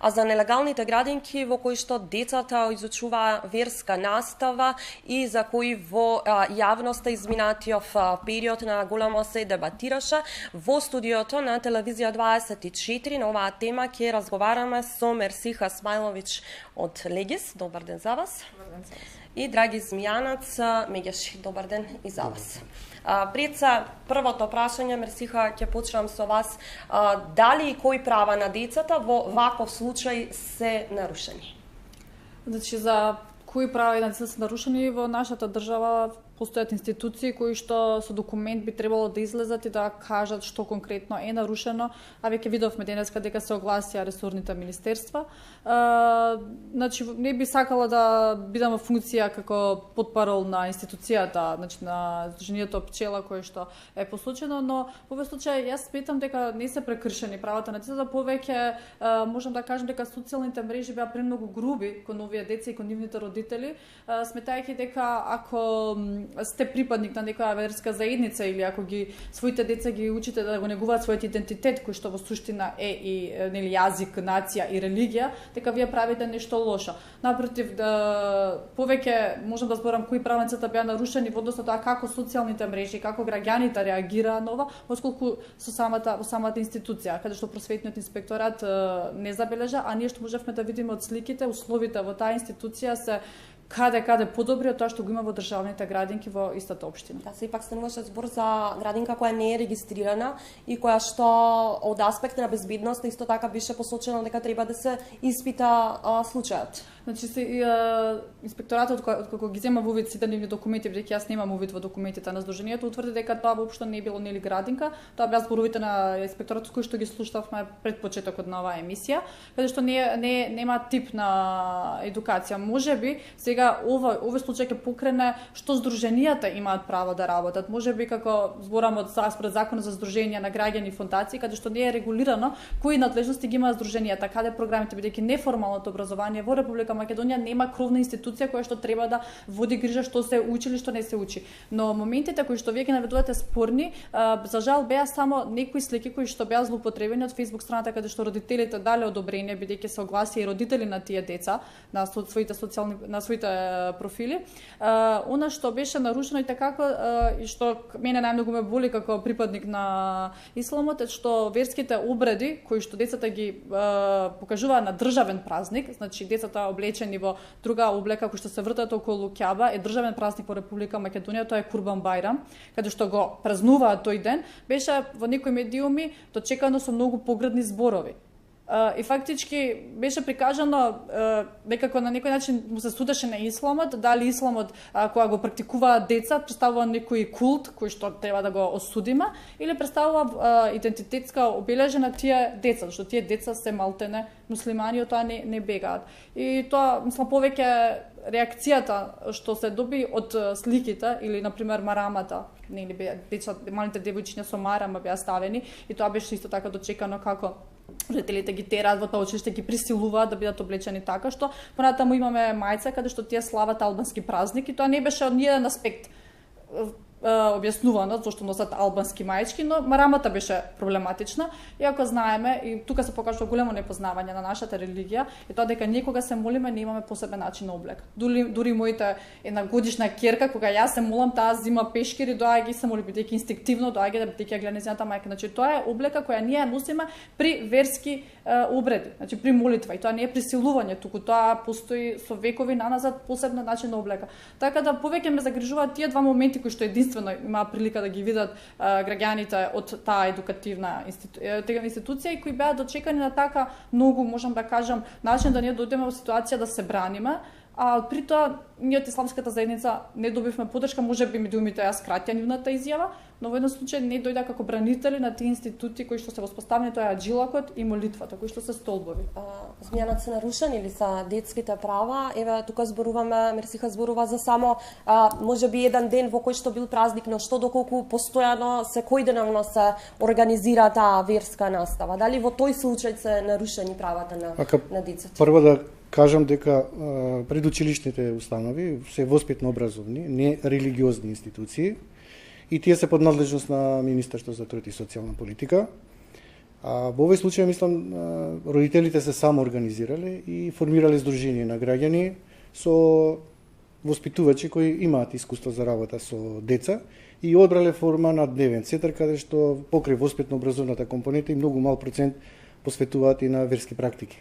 а за нелегалните градинки во кои што децата изучува верска настава и за кои во јавноста изминатиот период на големо се дебатираше. Во студиото на Телевизија 24 на оваа тема ќе разговараме со Мерсиха Смајловиќ од Легис. Добар ден за вас. Добар ден за вас. И Драги Змијанац Мегеши. Добар ден и за вас. Пред првото прашање, Мерсиха, ќе почнам со вас. Дали и кои права на децата во ваков случај се нарушени? Значи, за кои права на децата се нарушени во нашата држава постојат институции кои што со документ би требало да излезат и да кажат што конкретно е нарушено, а веќе видовме денеска дека се огласија ресорните министерства. Значи, не би сакала да бидам во функција како потпарол на институцијата, значи на Сдруженијето Пчела кое што е послучено, но во овој случај јас сметам дека не се прекршени правата на децата, повеќе можам да кажам дека социјалните мрежи беа премногу груби кон овие деца и кон нивните родители, сметајќи дека ако сте припадник на некоја верска заедница или ако своите деца ги учите да го негуваат својот идентитет кој што во суштина е и нели јазик, нација и религија, дека вие правите нешто лошо. Напротив, повеќе можам да зборам кои правницата беа нарушени во однос на тоа како социјалните мрежи, како граѓаните реагираа на ова, отколку во самата институција, каде што просветниот инспекторат не забележа, а ние што можевме да видиме од сликите, условите во таа институција се каде подобри од тоа што го има во државните градинки во истата општина. Да, се ипак стануваше збор за градинка која не е регистрирана и која што од аспект на безбедност исто така беше посочено дека треба да се испита случајот. Значи, инспекторатот кога ги зема во вид сите нивни документи, бидејќи јас немам увид во документите на Сдруженијето, утврди дека тоа воопшто не било нели градинка, тоа беа зборовите на инспекторатот кои што ги слушавме пред почетокот на оваа емисија, каде што нема тип на едукација. Можеби сега овој случај ќе покрене што Сдруженијата имаат право да работат. Можеби како зборам од според Законот за Сдруженија на граѓани и фондации, каде што не е регулирано кои надлежности ги имаат Сдруженијата, каде програмите, бидејќи неформалното образование во Република Македонија нема кровна институција која што треба да води грижа што се учи или што не се учи. Но моментите кои што вие ги наведувате спорни, за жал беа само некои слики кои што беа злоупотребени од Facebook страната, каде што родителите дале одобрение, бидејќи се огласија и родители на тие деца на своите профили. Она што беше нарушено и така и што мене најмногу ме боли како припадник на исламот е што верските обреди кои што децата ги покажуваат на државен празник, значи децата облечени во друга облека кои што се вртат околу Кјаба, е државен празник во Република Македонија, тоа е Курбан Бајрам, каде што го празнуваат тој ден, беше во некои медиуми дочекано со многу погредни зборови. И фактички беше прикажано некако на некој начин му се судеше на исламот, дали исламот кога го практикуваат деца представува некој култ кој што треба да го осудиме или представува идентитетска обележа на тие деца, зашто тие деца се малтене муслимани, од тоа не бегаат. И тоа, мислам, повеќе реакцијата што се доби од сликите или на пример марамата, нели деца, малите девојчиња со марама беа ставени и тоа беше исто така дочекано како родителите ги тераат во тоа училиште, ги присилуваат да бидат облечени така, што понатаму имаме мајца каде што тие слават албански празник и тоа не беше од ниеден аспект објаснувано зашто носат албански мајчки, но марамата беше проблематична, иако знаеме и тука се покажува големо непознавање на нашата религија и тоа дека никога се молиме не имаме посебен начин на облека. Дури моите една годишна ќерка кога јас се молам, таа зима пешкири, доаѓа и се моли бидејќи инстинктивно доаѓа да бидејќи ја гледа нејзината мајка. Значи тоа е облека која ние ја носиме при верски обреди, значи при молитва и тоа не е присилување, туку тоа постои со векови наназад посебен начин на облека. Така да повеќе ме загрижуваат тие два моменти кои што единствено имаа прилика да ги видат граѓаните од таа едукативна институција и кои беа дочекани на така многу, можам да кажам, начин да ние дојдеме во ситуација да се браниме, а при тоа ние од исламската заедница не добивме поддршка, можеби медиумите ја скратија нивната изјава, но во еден случај не дојде како бранители на тие институти кои што се воспоставени, тоа е аджилакот и молитвата, кои што се столбови. Змијанат се нарушени или са детските права? Еве тука зборуваме, Мерсиха зборува за само можеби еден ден во кој што бил празник, но што доколку постојано секојдневно се организира таа верска настава? Дали во тој случај се нарушени правата на децата? Прво да кажам дека предучилишните установи се воспитно-образовни, не религиозни институции и тие се под надлежност на Министерството за труд и социјална политика. Во овој случај, мислам, родителите се самоорганизирале и формирале здружение на граѓани со воспитувачи кои имаат искуство за работа со деца и одбрале форма на дневен центар, каде што покрај воспитно-образовната компонента и многу мал процент посветуваат и на верски практики.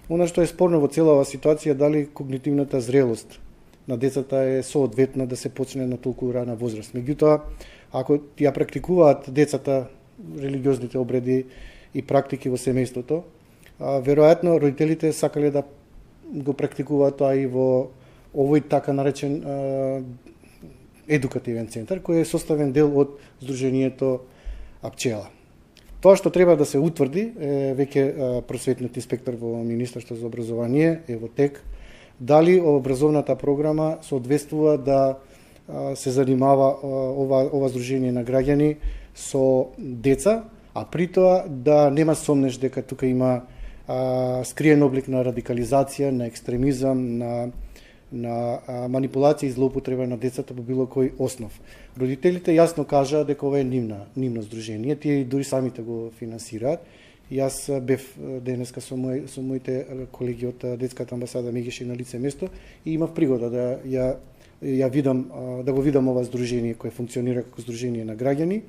Она што е спорно во цела оваа ситуација, дали когнитивната зрелост на децата е соодветна да се почне на толку рана возраст. Меѓутоа, ако ја практикуваат децата религиозните обреди и практики во семејството, веројатно родителите сакале да го практикуваат тоа и во овој така наречен едукативен центар, кој е составен дел од Сдруженијето Пчела. Тоа што треба да се утврди, веќе просветниот инспектор во Министерство за образование е во тек, дали образовната програма соодветствува да се занимава ова Сдружение на граѓани со деца, а при тоа да нема сомнеш дека тука има скриен облик на радикализација, на екстремизам, на манипулација и злоупотреба на децата по било кој основ. Родителите јасно кажаа дека ова е нивно здружение, тие дури самите го финансираат. Јас бев денеска со моите колеги од детската амбасада Мегеше на лице место и имав пригода да ја видам, да го видам ова здружение кое функционира како здружение на граѓани.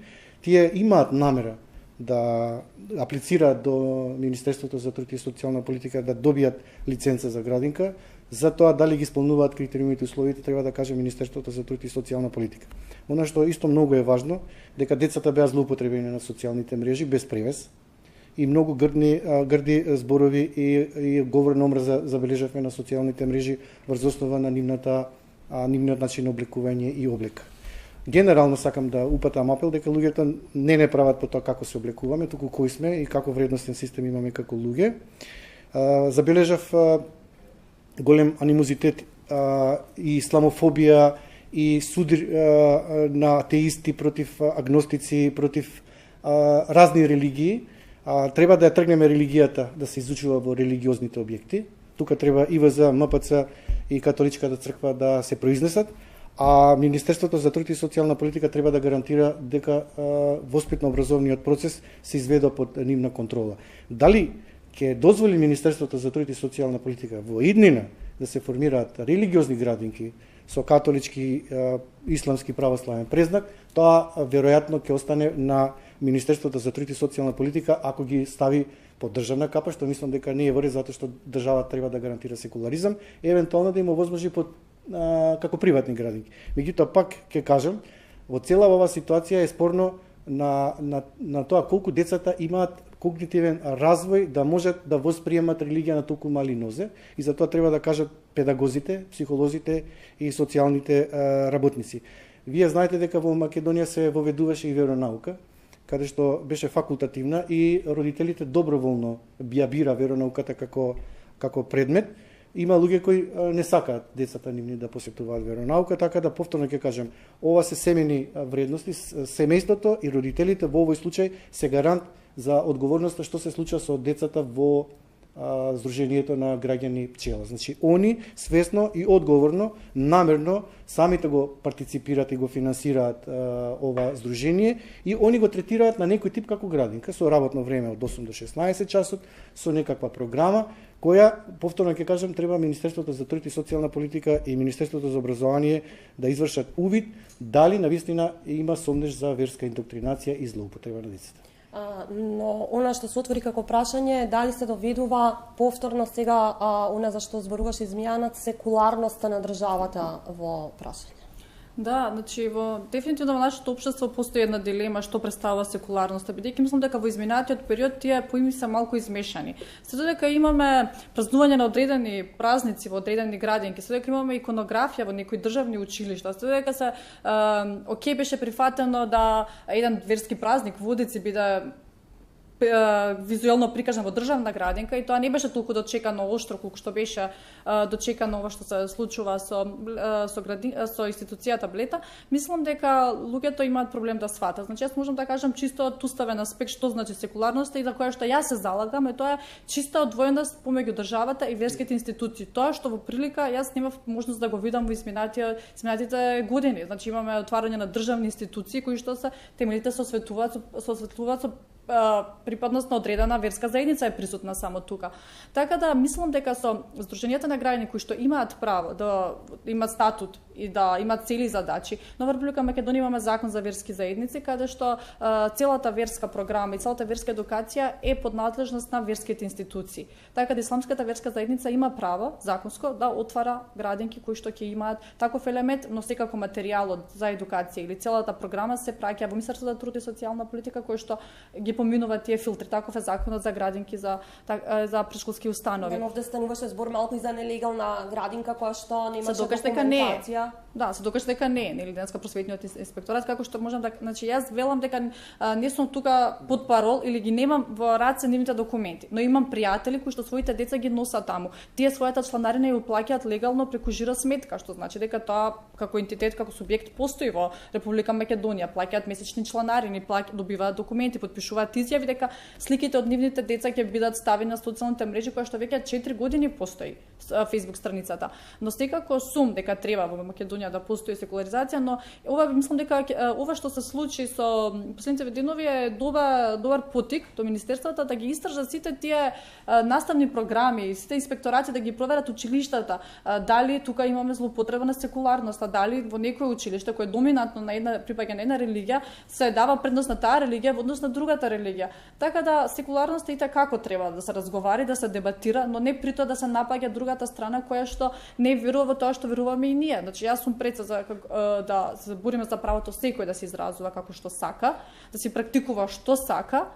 Тие имаат намера да аплицираат до Министерството за труд и социјална политика да добијат лиценца за градинка. За тоа дали ги исполнуваат критериумите и условите, треба да каже Министерството за труд и социјална политика. Она што исто многу е важно, дека децата беа злоупотребени на социјалните мрежи без превес и многу грди зборови и говор на омраза забележавме на социјалните мрежи врз основа на нивниот начин на облекување и облека. Генерално сакам да упатам апел дека луѓето не прават по тоа како се облекуваме, туку кои сме и како вредностен систем имаме како луѓе. Забележав голем анимозитет и исламофобија и судир на атеисти против агностици, против разни религии. Треба да ја тргнеме религијата да се изучува во религиозните објекти. Тука треба ИВЗ, МПЦ и Католичката црква да се произнесат, а Министерството за труд и социјална политика треба да гарантира дека воспитно-образовниот процес се изведе под нивна контрола. Дали ќе дозволи Министерството за труд и социјална политика во иднина да се формираат религиозни градинки со католички, исламски православен презнак, тоа веројатно ќе остане на Министерството за труд и социјална политика ако ги стави под државна капа, што мислам дека не е во ред, затоа што државата треба да гарантира секуларизам, евентуално да им овозможи под како приватни градинки. Меѓутоа пак ќе кажам, во цела оваа ситуација е спорно на тоа колку децата имаат когнитивен развој да можат да восприемат религија на толку мали нозе и затоа треба да кажат педагозите, психолозите и социјалните работници. Вие знаете дека во Македонија се воведуваше и веронаука, каде што беше факултативна и родителите доброволно ја бира веронауката како предмет. Има луѓе кои не сакаат децата нивни да посетуваат веронаука, така да повторно ќе кажам, ова се семени вредности, семејството и родителите во овој случај се гарант за одговорноста што се случува со децата во Сдруженијето на граѓани Пчела. Значи, они свесно и одговорно, намерно, самите го партиципираат и го финансираат ова здружение и они го третираат на некој тип како градинка, со работно време од 8 до 16 часот, со некаква програма, која, повторно ќе кажам, треба Министерството за труд и социјална политика и Министерството за образование да извршат увид дали навистина има сомнеш за верска индоктринација и злоупотреба на децата. Но она што се отвори како прашање е дали се доведува повторно сега она за што зборуваше Zmiјанат, секуларноста на државата во прашање. Да, значи дефинитивно во нашето општество постои една дилема што представува секуларноста, бидејќи мислам дека во изминатиот период тие поими се малку измешани. Се додека имаме празнување на одредени празници во одредени градинки, се додека имаме иконографија во некои државни училишта, се додека се беше прифатено да еден верски празник во Удици биде визуелно прикажан во државна градинка и тоа не беше толку дочекано оштро колку што беше дочекано ова што се случува со институцијата Блета. Мислам дека луѓето имаат проблем да сватат. Значи јас можам да кажам чисто од уставен аспект што значи секуларноста и за која што јас се залагам е тоа чиста одвоеност помеѓу државата и верските институции. Тоа што во прилика јас немав можност да го видам во изминатите години. Значи имаме отварање на државни институции кои што се темелите се осветлуваат со припадност на одредена верска заедница е присутна само тука. Така да мислам дека со здруженијата на граѓани кои што имаат право да имаат статут и да имаат цели задачи, но во Република Македонија имаме закон за верски заедници каде што целата верска програма и целата верска едукација е под надлежност на верските институции. Така да исламската верска заедница има право законско да отвара градинки кои што ќе имаат таков елемент, но секако материјалот за едукација или целата програма се праќа во Министерството за труд и социјална политика кој што ги поминува тие филтри. Таков е законот за градинки за претшколски установи. Но овде стануваше збор малку и за нелегална градинка која што немаше документација. Да, се докаже дека не е, нели денеска просветниот инспекторат, како што можам да, значи јас велам дека не сум тука под парол или ги немам во раце нивните документи, но имам пријатели кои што своите деца ги носат таму. Тие својата чланарина ја уплаќаат легално преку жиро сметка, што значи дека тоа како entитет, како субјект постои во Република Македонија, плаќаат месечни чланарини, добиваат документи, подпишуваат изјави дека сликите од нивните деца ќе бидат ставени на социјалните мрежи која што веќе 4 години постои Facebook страницата. Но секако сум дека треба во Македонија да постои секуларизација, но ова мислам дека ова што се случи со последните денови е добар потик до министерствата да ги истражат сите тие наставни програми, сите инспекторати да ги проверат училиштата, дали тука имаме злоупотреба на секуларноста, дали во некој училиште кој е доминантно на припаѓа на една религија се дава предност на таа религија во однос на другата религија. Така да секуларноста и како треба да се разговари, да се дебатира, но не при тоа да се напаѓа другата страна која што не верува во тоа што веруваме и ние. Значи јас сум пред да се бориме за правото секој да се изразува како што сака, да се практикува што сака,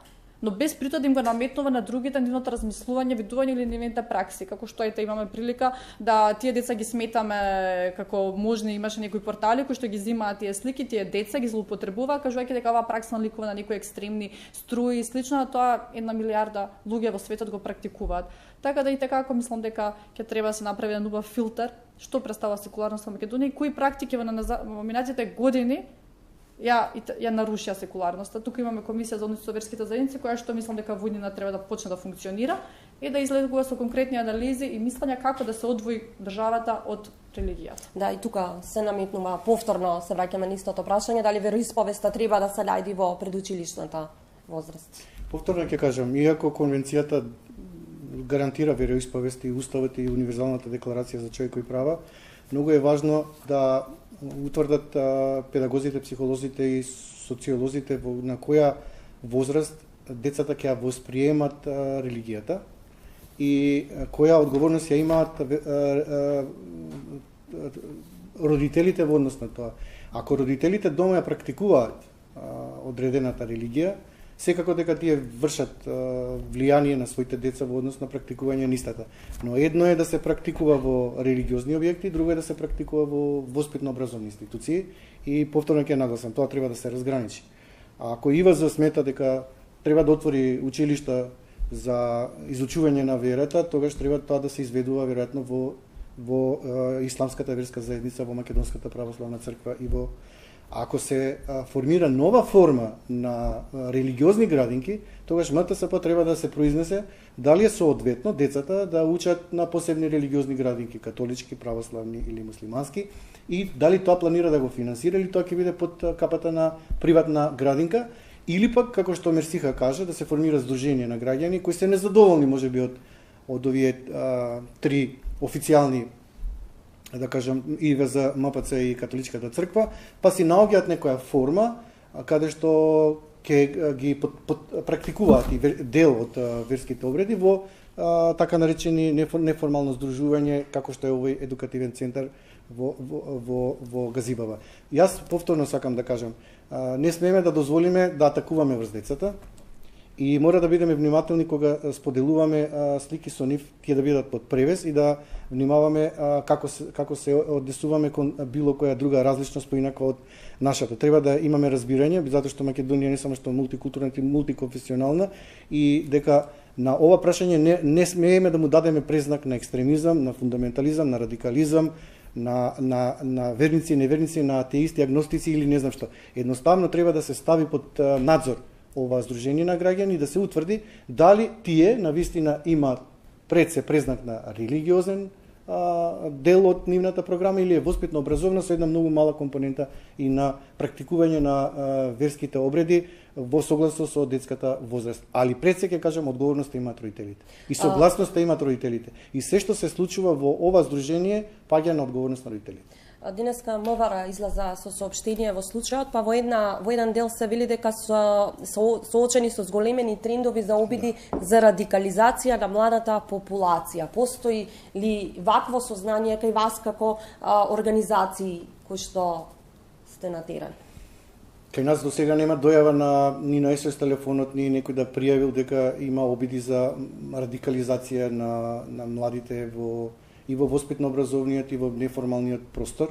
но без при тоа да им го наметнува на другите нивното размислување, видување или нивните пракси, како што имаме прилика да тие деца ги сметаме како можни, имаше некои портали кои што ги земаат тие слики, тие деца ги злоупотребуваат, кажувајќи дека оваа пракса наликува на некои екстремни струи и слично, а тоа 1 милиарда луѓе во светот го практикуваат. Така да и како мислам дека ќе треба да се направи еден убав филтер што представува секуларност во Македонија и кои практики во минатите години ја нарушија секуларноста. Тука имаме комисија за односи со верските заедници која што мислам дека во иднина треба да почне да функционира и да излегува со конкретни анализи и мислења како да се одвои државата од религијата. Да, и тука се наметнува повторно се враќаме на истото прашање дали вероисповеста треба да се најди во предучилишната возраст. Повторно ќе кажам, иако конвенцијата гарантира вероисповест и уставот и универзалната декларација за човекови права, многу е важно да утврдат педагозите, психолозите и социолозите на која возраст децата ќе ја восприемат религијата и која одговорност ја имаат родителите во однос на тоа. Ако родителите дома ја практикуваат одредената религија, секако дека тие вршат влијание на своите деца во однос на практикување на истата. Но едно е да се практикува во религиозни објекти, друго е да се практикува во воспитно-образовни институции и повторно ќе нагласам, тоа треба да се разграничи. А ако ИВАЗ смета дека треба да отвори училишта за изучување на верата, тогаш треба тоа да се изведува веројатно во исламската верска заедница, во Македонската православна црква и во ако се формира нова форма на религиозни градинки, тогаш МТСП треба да се произнесе дали е соодветно децата да учат на посебни религиозни градинки, католички, православни или муслимански, и дали тоа планира да го финансира или тоа ќе биде под капата на приватна градинка, или пак, како што Мерсиха кажа, да се формира здружение на граѓани кои се незадоволни можеби од овие три официјални, да кажам, ИВЗ, МПЦ и Католичката црква, па си наоѓаат некоја форма каде што ќе ги практикуваат и дел од верските обреди во така наречени неформално здружување како што е овој едукативен центар во Газибава. Јас повторно сакам да кажам, не смееме да дозволиме да атакуваме врз децата и мора да бидеме внимателни кога споделуваме слики со нив, тие да бидат под превес и да внимаваме како се однесуваме кон било која друга различност поинака од нашата. Треба да имаме разбирање, затоа што Македонија не само што мултикултурна, и мултиконфесионална и дека на ова прашање не смееме да му дадеме презнак на екстремизам, на фундаментализам, на радикализам, на верници и неверници, на атеисти, агностици или не знам што. Едноставно треба да се стави под надзор ова здружение на граѓани да се утврди дали тие навистина имаат пред се презнак на религиозен дел од нивната програма или е воспитно образовна со една многу мала компонента и на практикување на верските обреди во согласно со детската возраст. Али пред се ќе кажам одговорноста имаат родителите. И согласноста имаат родителите. И се што се случува во ова здружение паѓа на одговорност на родителите. Денеска МВР излаза со соопштение во случајот, па во еден дел се вели дека соочени со зголемени трендови за обиди за радикализација на младата популација. Постои ли вакво сознание кај вас како организации кои што сте натерани? Кај нас до сега нема дојава ни на СОС телефонот, ни некој да пријавил дека има обиди за радикализација на младите и во воспитно-образовниот и во неформалниот простор.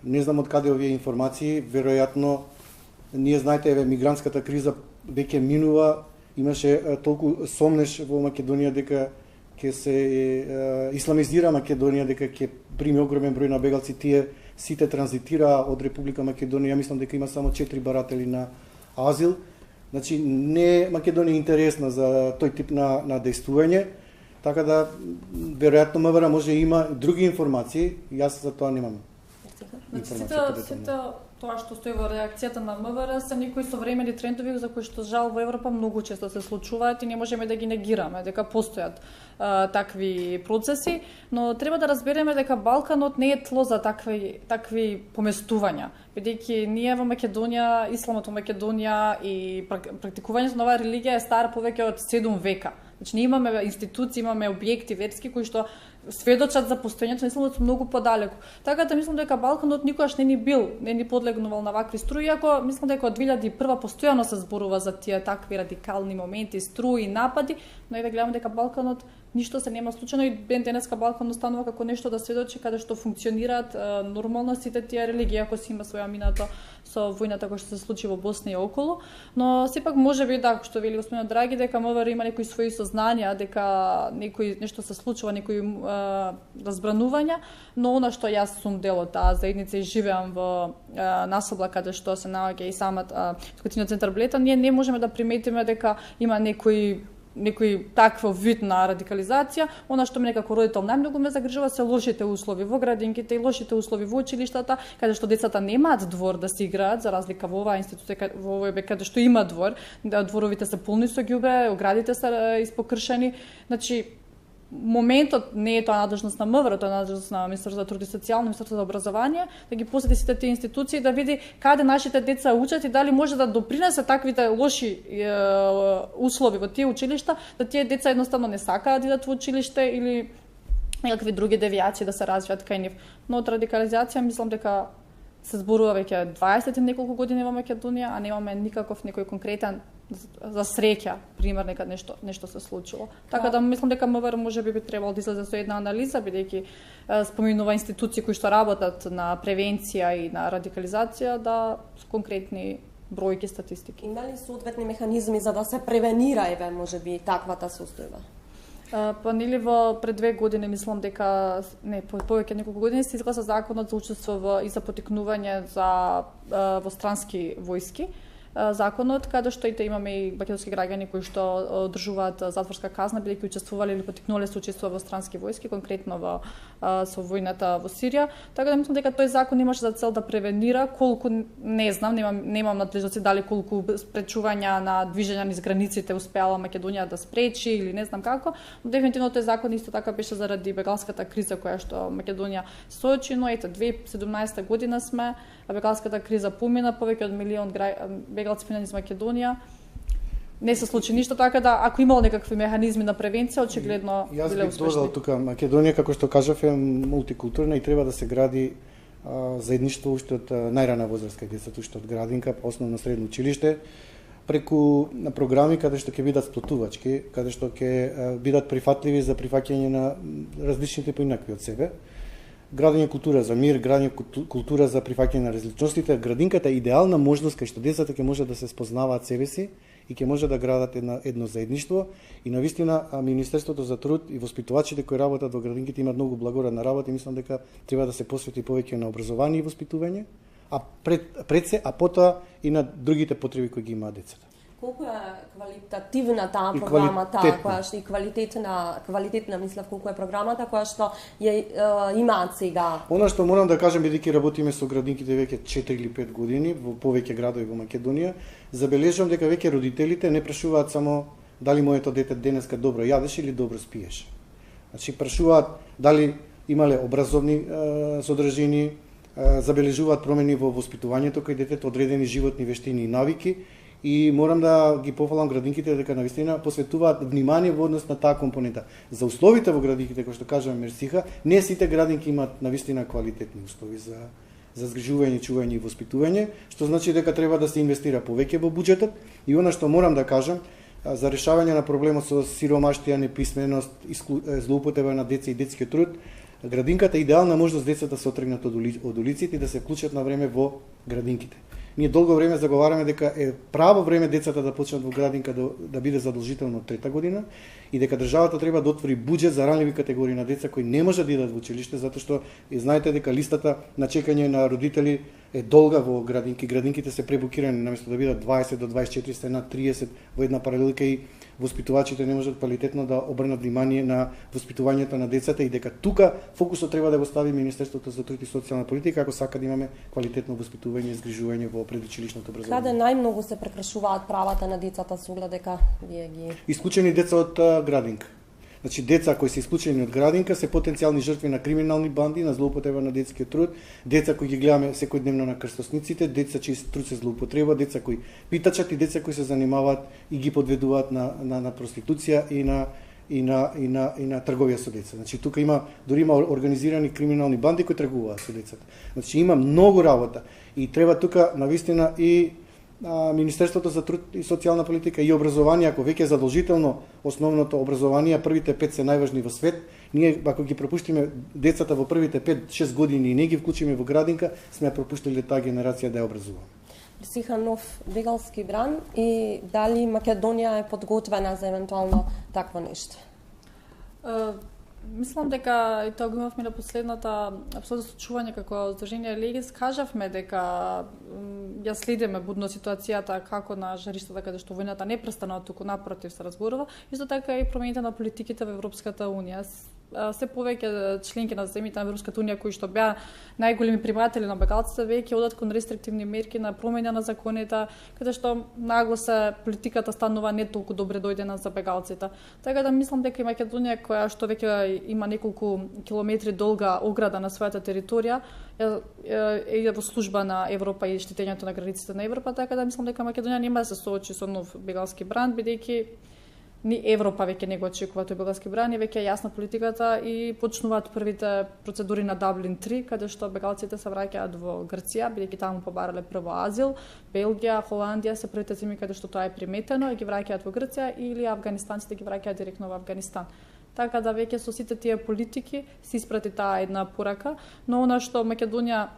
Не знам од каде овие информации, веројатно, ние знаете, мигрантската криза веќе минува, имаше толку сомнеш во Македонија дека ќе се исламизира Македонија, дека ќе прими огромен број на бегалци, тие сите транзитираа од Република Македонија, мислам дека има само 4 баратели на азил. Значи, не Македонија е интересна за тој тип на действување, така да, веројатно МВР може има други информации, јас за тоа немам. Сите тоа што стои во реакцијата на МВР се некои современи трендови за кои што жал во Европа многу често се случуваат и не можеме да ги негираме, дека постојат такви процеси, но треба да разбереме дека Балканот не е тло за такви поместувања, бидејќи ние во Македонија, исламот во Македонија и практикувањето на оваа религија е стара повеќе од 7 века. Значи, ние имаме институции, имаме објекти верски кои што сведочат за постојањето на исламот многу подалеку. Така да мислам дека Балканот никогаш не ни подлегнувал на вакви струи, иако мислам дека од 2001 постојано се зборува за тие такви радикални моменти, струи, напади, но и да гледаме дека Балканот ништо се нема случајно и ден денеска Балкан останува како нешто да сведочи каде што функционираат нормално сите тие религии, ако си има своја минато со војната која што се случи во Босна и околу, но сепак можеби да, што вели господинот Драги, дека МВР има некои своји сознанија, дека нешто се случува, некои разбранувања, но она што јас сум дел од таа заедница и живеам во насобла каде што се наоѓа и самат Скотиниот центар Блета, ние не можеме да приметиме дека има некој такво вид на радикализација. Она што мене како родител најмногу ме загрижува се лошите услови во градинките и лошите услови во училиштата, каде што децата немаат двор да се играат, за разлика во оваа институција, во овој каде што има двор, дворовите се полни со ѓубре, оградите се испокршени. Значи, моментот не е тоа надлежност на МВР, тоа е надлежност на Министерството за труд и социјално, Министерството за образование, да ги посети сите тие институции, да види каде нашите деца учат и дали може да допринесе таквите лоши услови во тие училишта, да тие деца едноставно не сакаат да идат во училиште или некакви други девијации да се развијат кај нив. Но од радикализација мислам дека се зборува веќе 20 и неколку години во Македонија, а немаме никаков некој конкретен за среќа пример нека нешто се случило. Така да мислам дека МВР можеби би требало да излезе со една анализа, бидејќи споминува институции кои што работат на превенција и на радикализација, да конкретни бројки, статистики. Има ли соодветни механизми за да се превенира можеби таквата состојба? Па нели пред 2 години мислам дека повеќе неколку години се изгласа законот за учество и за потикнување во странски војски. Законот, каде што имаме и македонски граѓани кои што одржуваат затворска казна, бидејќи учествувале или потикнуле се учествува во странски војски, конкретно со војната во Сирија. Така да мислам дека тој закон имаше за цел да превенира, колку не знам, немам надлежности дали колку спречувања на движење низ границите успеала Македонија да спречи или не знам како, но дефинитивно тој закон исто така беше заради бегалската криза која што Македонија соочи, но 2017 година сме, бегалската криза помина, повеќе од 1 милион бегалци минани из Македонија. Не се случи ништо, така да ако имало некакви механизми на превенција, очигледно биле успешни. Јас би додал тука, Македонија, како што кажав, е мултикултурна и треба да се гради заедништво уште од најрана возраст, кај децата уште од градинка, основно средно училиште, преку програми каде што ќе бидат сплотувачки, каде што ќе бидат прифатливи за прифаќање на различните поинакви од себе. Градење култура за мир, градење култура за прифаќање на различностите. Градинката е идеална можност кај што децата ќе може да се спознаваат себе си и ќе може да градат едно заедништво. И навистина Министерството за труд и воспитувачите кои работат во градинките имаат многу благородна работа и мислам дека треба да се посвети повеќе на образование и воспитување, а пред се, а потоа и на другите потреби кои ги имаат децата. Колку е квалитативна таа програмата, која што и квалитетна мислев колку е програмата која што ја имаат сега? Она што морам да кажам, бидејќи работиме со градинките веќе 4 или 5 години во повеќе градови во Македонија, забележувам дека веќе родителите не прашуваат само дали моето дете денеска добро јадеше или добро спиеше. Значи прашуваат дали имале образовни содржини, забележуваат промени во воспитувањето кај детето, одредени животни вештини и навики, и морам да ги пофалам градинките дека навистина посветуваат внимание во однос на таа компонента. За условите во градинките, кои што кажам мерсиха, не сите градинки имаат навистина квалитетни услови за згрижување, чување и воспитување, што значи дека треба да се инвестира повеќе во буџетот. И она што морам да кажам, за решавање на проблемот со сиромаштија, неписменост, злоупотреба на деца и детскиот труд, градинката е идеална можност децата се отргнат од улиците и да се вклучат на време во градинките. Ние долго време заговараме дека е право време децата да почнат во градинка да биде задолжително од 3-та година и дека државата треба да отвори буџет за ранливи категории на деца кои не можат да идат во училиште, затоа што знаете дека листата на чекање на родители е долга во градинки. Градинките се пребукирани, наместо да бидат 20 до 24 се на 30 во една паралелка и воспитувачите не можат квалитетно да обрнат внимание на воспитувањето на децата и дека тука фокусот треба да го стави Министерството за труд и социјална политика ако сака да имаме квалитетно воспитување и згрижување во предучилишното образование. Каде најмногу се прекршуваат правата на децата со оглед дека вие ги исклучени деца од градинка. Значи деца кои се исклучени од градинка се потенцијални жртви на криминални банди, на злоупотреба на детскиот труд, деца кои ги гледаме секојдневно на крстосниците, деца чиј труд се злоупотреба, деца кои питачат и деца кои се занимаваат и ги подведуваат на проституција и на трговија со деца. Значи тука дури има организирани криминални банди кои тргуваат со децата. Значи има многу работа и треба тука навистина и Министерството за труд и социјална политика и образование, ако веќе е задолжително основното образование, првите 5 се најважни во свет, ние ако ги пропуштиме децата во првите 5-6 години и не ги вклучиме во градинка, сме пропуштили таа генерација да ја образуваме. Сиха нов бегалски бран и дали Македонија е подготвена за евентуално такво нешто? Мислам дека и тоа го имавме на последната апсолутно случување како Здружение Легис, кажавме дека ја следиме будно ситуацијата како на жариштата каде што војната не престанува, туку напротив се разборува, исто така и промените на политиките во Европската унија. Се повеќе членки на земјите на Европската унија кои што беа најголеми приматели на бегалците веќе одат кон рестриктивни мерки на промена на законите, каде што нагласа политиката станува не толку добре дојдена за бегалците. Така да мислам дека и Македонија, која што веќе има неколку километри долга ограда на својата територија, е во служба на Европа и штитењето на границите на Европа, така да мислам дека Македонија нема да се соочи со нов бегалски бран, бидејќи ни Европа веќе не го очекува тој бегалски бран, и веќе е јасна политиката и почнуваат првите процедури на Даблин 3, каде што бегалците се враќаат во Грција, бидејќи таму побарале прво азил, Белгија, Холандија се првите земји каде што тоа е приметено и ги враќаат во Грција, или афганистанците ги враќаат директно во Афганистан. Така да веќе со сите тие политики се испрати таа една порака, но она што Македонија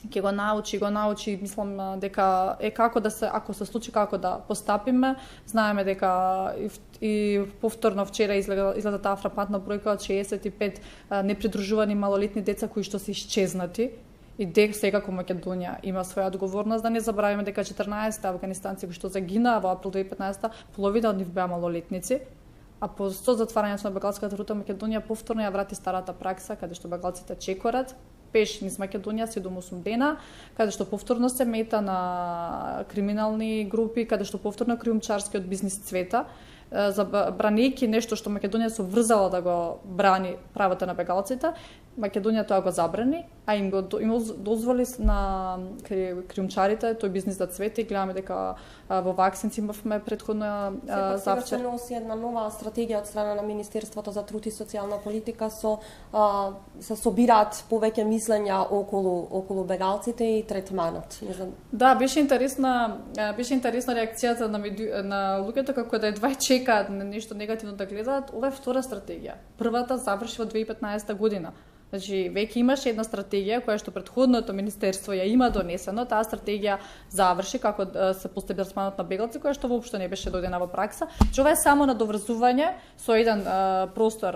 ќе го научи, мислам дека е како да се, ако се случи како да постапиме. Знаеме дека и повторно вчера изгледа таа фрапантна бројка од 65 непридружувани малолетни деца кои што се исчезнати. И секако Македонија има своја одговорност, да не забравиме дека 14 афганистанци кои што загинаа во април 2015, половина од нив беа малолетници. А со затварањето на бегалската рута Македонија повторно ја врати старата пракса, каде што бегалците чекорат пеш низ Македонија 7-8 дена, каде што повторно се мета на криминални групи, каде што повторно криумчарскиот бизнис цвета, бранејќи нешто што Македонија се врзала да го брани правата на бегалците. Македонија тоа го забрани, а им дозволи на криумчарите тој бизнис да цвете, и гледаме дека во Ваксинци имавме претходно завчер. Сега се носи една нова стратегија од страна на Министерството за труд и социјална политика, се собираат повеќе мислења околу бегалците и третманот. Да, беше интересна реакцијата на луѓето, како да едва чекаат нешто негативно да гледаат. Ова е втора стратегија. Првата заврши во 2015 година. Значи, веќе имаше една стратегија која што претходното министерство ја има донесено, таа стратегија заврши како се постепи трансплантот на бегалци, која што воопшто не беше дојдена во пракса. Значи, ова е само надоврзување со еден простор,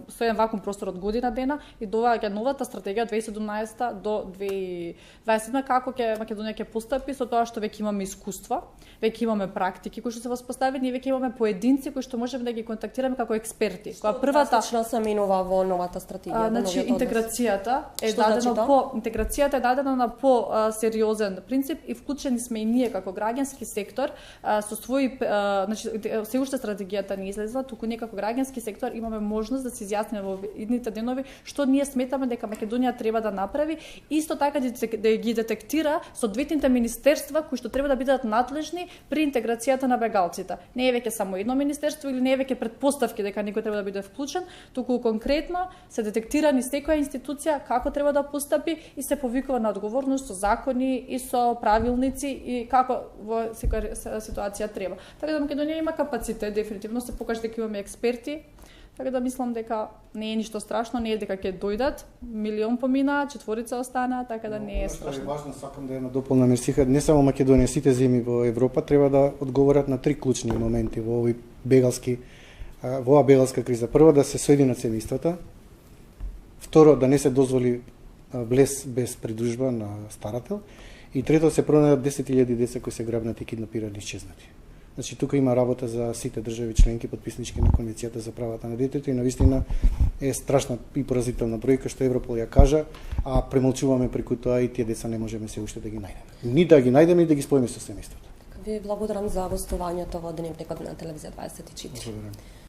со еден вакуум простор од година дена и доаѓа новата стратегија од 2017 до 2020 како ќе Македонија ќе постапи со тоа што веќе имаме искуства, веќе имаме практики кои што се воспоставени и веќе имаме поединци кои што можеме да ги контактираме како експерти. Која првата се менува во новата стратегија? Значи, интеграцијата е дадена на по-сериозен принцип и вклучени сме и ние како граѓански сектор со своји, значи, се уште стратегијата не излезла, туку ние како граѓански сектор имаме можност да се изјасниме во идните денови што ние сметаме дека Македонија треба да направи, исто така да ги детектира соодветните министерства кои што треба да бидат надлежни при интеграцијата на бегалците. Не е веќе само едно министерство или не е веќе предпоставки дека некој треба да биде вклучен, туку конкретно се детектирани секоја институција како треба да постапи и се повикува на одговорност со закони и со правилници и како во секоја ситуација треба. Така да Македонија има капацитет, дефинитивно се покажа дека имаме експерти, така да мислам дека не е ништо страшно, не е дека ќе дојдат, милион помина, четворица остана, така да не е страшно. Важно, сакам да ја надополнам, Мерсиха, не само Македонија, сите земји во Европа треба да одговорат на три клучни моменти во овој бегалска криза. Прво, да се соединат семејствата. Второ, да не се дозволи влез без придружба на старател. И трето, се пронајдат 10.000 деца кои се грабнати, киднапирани и исчезнати. Значи, тука има работа за сите држави членки, подписнички на Конвенцијата за правата на детето и навистина е страшна и поразителна бројка што Европол ја кажа, а премолчуваме преку тоа и тие деца не можеме се уште да ги најдеме. Ни да ги најдеме, ни да ги споиме со семејството. Ви благодарам за гостувањето во Дневникот на Телевизија 24. Благодарам.